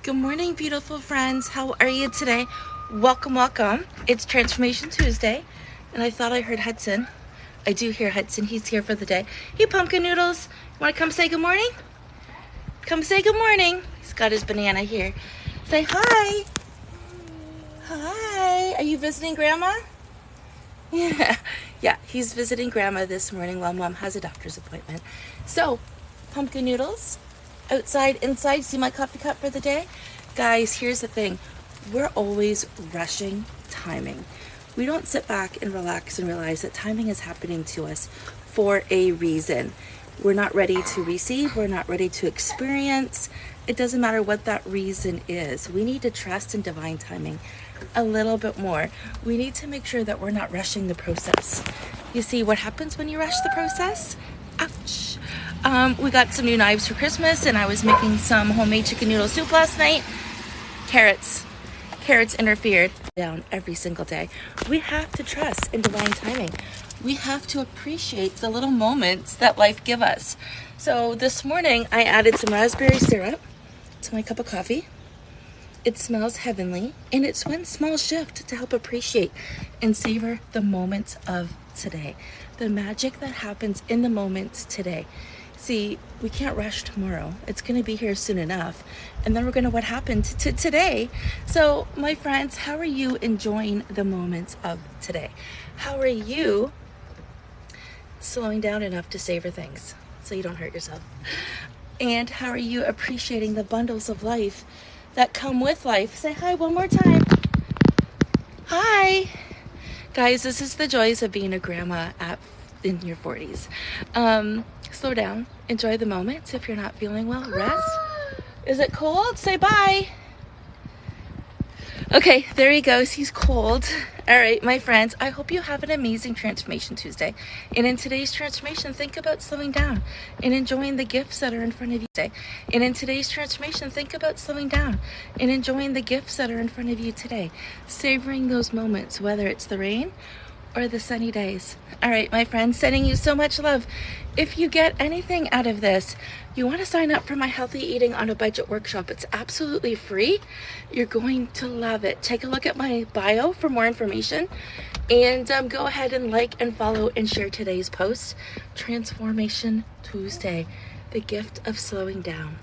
Good morning, beautiful friends. How are you today? Welcome, welcome. It's Transformation Tuesday, and I thought I heard Hudson. I do hear Hudson. He's here for the day. Hey, Pumpkin Noodles. Want to come say good morning? Come say good morning. He's got his banana here. Say hi. Hi. Are you visiting Grandma? Yeah, he's visiting Grandma this morning while Mom has a doctor's appointment. So, Pumpkin Noodles, outside, inside, see my coffee cup for the day? Guys, here's the thing. We're always rushing timing. We don't sit back and relax and realize that timing is happening to us for a reason. We're not ready to receive. We're not ready to experience. It doesn't matter what that reason is. We need to trust in divine timing a little bit more. We need to make sure that we're not rushing the process. You see what happens when you rush the process? Ouch. We got some new knives for Christmas, and I was making some homemade chicken noodle soup last night. Carrots interfered down every single day. We have to trust in divine timing. We have to appreciate the little moments that life give us. So this morning I added some raspberry syrup to my cup of coffee. It smells heavenly, and it's one small shift to help appreciate and savor the moments of today. The magic that happens in the moments today. See, we can't rush tomorrow. It's going to be here soon enough. And then we're going to what happened to today. So, my friends, how are you enjoying the moments of today? How are you slowing down enough to savor things so you don't hurt yourself? And how are you appreciating the bundles of life that come with life? Say hi one more time. Hi. Guys, this is the joys of being a grandma in your 40s. Slow down. Enjoy the moments. If you're not feeling well, rest. Is it cold? Say bye. Okay, there he goes. He's cold. All right, my friends, I hope you have an amazing Transformation Tuesday. And in today's transformation, think about slowing down and enjoying the gifts that are in front of you today. And in today's transformation, think about slowing down and enjoying the gifts that are in front of you today. Savoring those moments, whether it's the rain or the sunny days. All right, my friends, sending you so much love. If you get anything out of this, you want to sign up for my Healthy Eating on a Budget workshop. It's absolutely free. You're going to love it. Take a look at my bio for more information, and go ahead and like and follow and share today's post. Transformation Tuesday, the gift of slowing down.